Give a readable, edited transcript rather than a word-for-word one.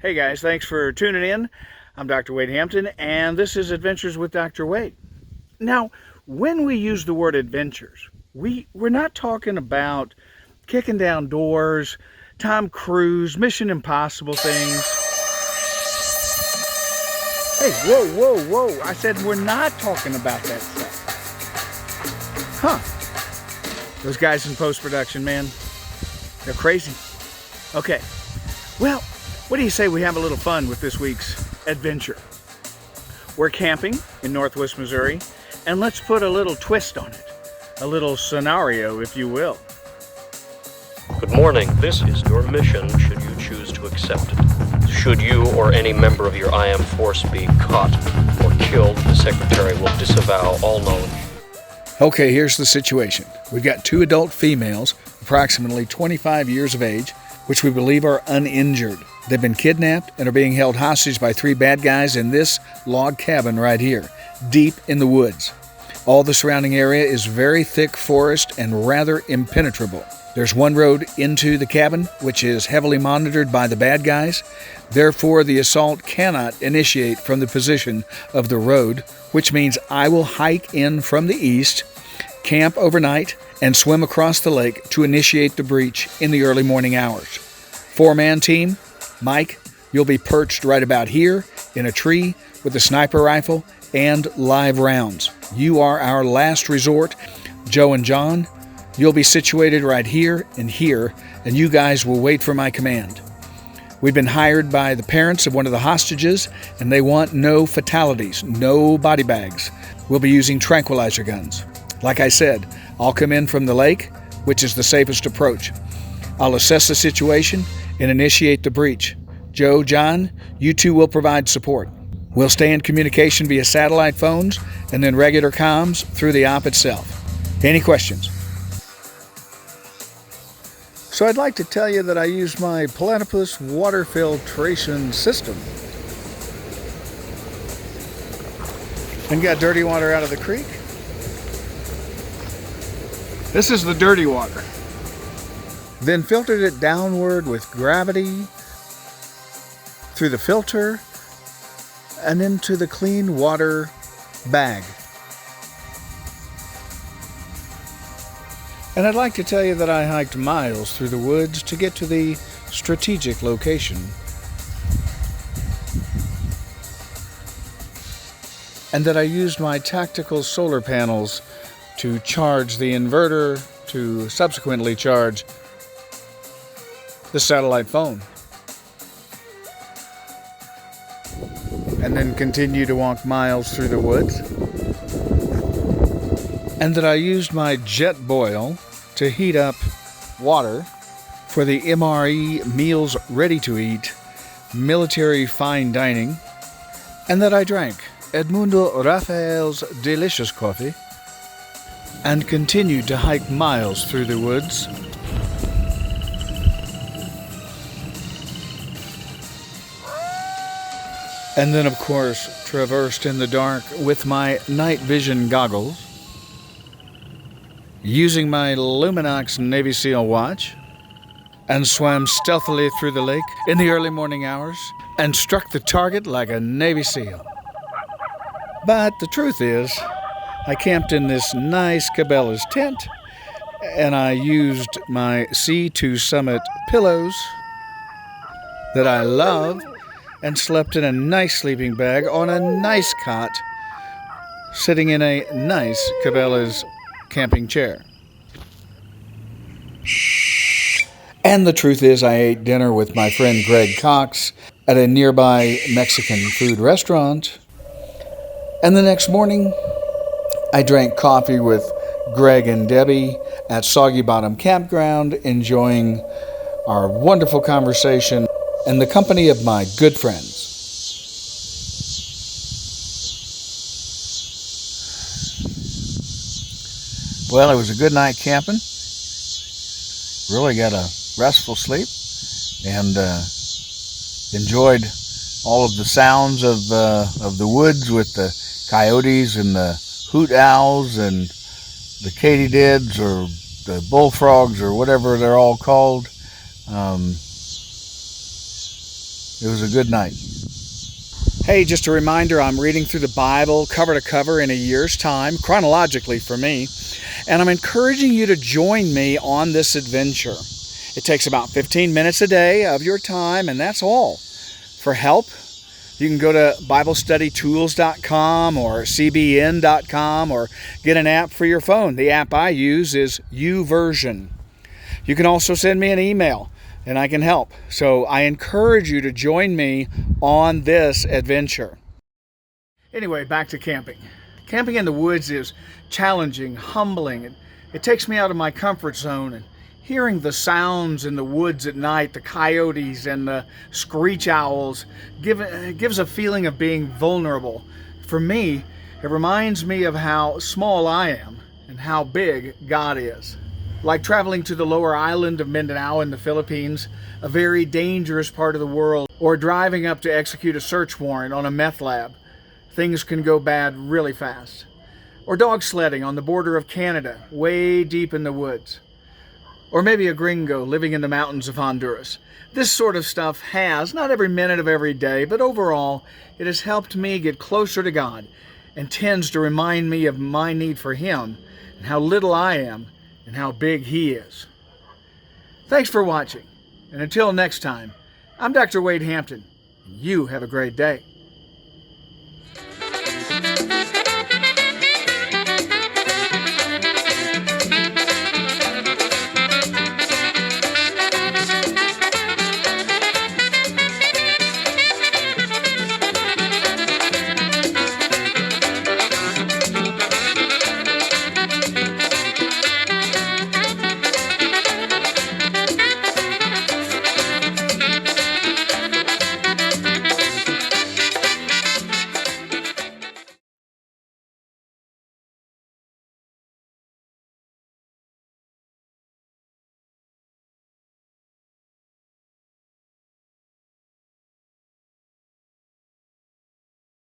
Hey guys, thanks for tuning in. I'm Dr. Wade Hampton, and this is Adventures with Dr. Wade. Now, when we use the word adventures, we're not talking about kicking down doors, Tom Cruise, Mission Impossible things. Hey, whoa. I said we're not talking about that stuff. Huh. Those guys in post-production, man, they're crazy. Okay, well, what do you say we have a little fun with this week's adventure? We're camping in Northwest Missouri, and let's put a little twist on it. A little scenario, if you will. Good morning. This is your mission should you choose to accept it. Should you or any member of your IM force be caught or killed, the Secretary will disavow all knowledge. Okay, here's the situation. We've got two adult females, approximately 25 years of age, which we believe are uninjured. They've been kidnapped and are being held hostage by three bad guys in this log cabin right here, deep in the woods. All the surrounding area is very thick forest and rather impenetrable. There's one road into the cabin, which is heavily monitored by the bad guys. Therefore, the assault cannot initiate from the position of the road, which means I will hike in from the east, camp overnight, and swim across the lake to initiate the breach in the early morning hours. Four-man team. Mike, you'll be perched right about here in a tree with a sniper rifle and live rounds. You are our last resort. Joe and John, you'll be situated right here, and you guys will wait for my command. We've been hired by the parents of one of the hostages, and they want no fatalities, no body bags. We'll be using tranquilizer guns. Like I said, I'll come in from the lake, which is the safest approach. I'll assess the situation and initiate the breach. Joe, John, you two will provide support. We'll stay in communication via satellite phones and then regular comms through the op itself. Any questions? So I'd like to tell you that I use my Platypus water filtration system and got dirty water out of the creek. This is the dirty water. Then filtered it downward with gravity through the filter and into the clean water bag. And I'd like to tell you that I hiked miles through the woods to get to the strategic location. And that I used my tactical solar panels to charge the inverter to subsequently charge the satellite phone. And then continue to walk miles through the woods. And that I used my jet boil to heat up water for the MRE meals ready to eat, military fine dining, and that I drank Edmundo Rafael's delicious coffee and continued to hike miles through the woods. And then, of course, traversed in the dark with my night vision goggles, using my Luminox Navy SEAL watch, and swam stealthily through the lake in the early morning hours and struck the target like a Navy SEAL. But the truth is, I camped in this nice Cabela's tent, and I used my C2 Summit pillows that I love, and slept in a nice sleeping bag on a nice cot, sitting in a nice Cabela's camping chair. And the truth is, I ate dinner with my friend Greg Cox at a nearby Mexican food restaurant. And the next morning, I drank coffee with Greg and Debbie at Soggy Bottom Campground, enjoying our wonderful conversation and the company of my good friends. Well, it was a good night camping. Really got a restful sleep and enjoyed all of the sounds of the woods with the coyotes and the hoot owls and the katydids or the bullfrogs or whatever they're all called. It was a good night. Hey, just a reminder, I'm reading through the Bible cover to cover in a year's time, chronologically for me, and I'm encouraging you to join me on this adventure. It takes about 15 minutes a day of your time, and that's all. For help, you can go to BibleStudyTools.com or CBN.com or get an app for your phone. The app I use is YouVersion. You can also send me an email, and I can help. So I encourage you to join me on this adventure. Anyway, back to camping. Camping in the woods is challenging, humbling. It takes me out of my comfort zone, and hearing the sounds in the woods at night, the coyotes and the screech owls, gives a feeling of being vulnerable. For me, it reminds me of how small I am and how big God is. Like traveling to the lower island of Mindanao in the Philippines, a very dangerous part of the world, or driving up to execute a search warrant on a meth lab. Things can go bad really fast. Or dog sledding on the border of Canada, way deep in the woods. Or maybe a gringo living in the mountains of Honduras. This sort of stuff has, not every minute of every day, but overall, it has helped me get closer to God and tends to remind me of my need for Him and how little I am and how big He is. Thanks for watching, and until next time, I'm Dr. Wade Hampton, and you have a great day.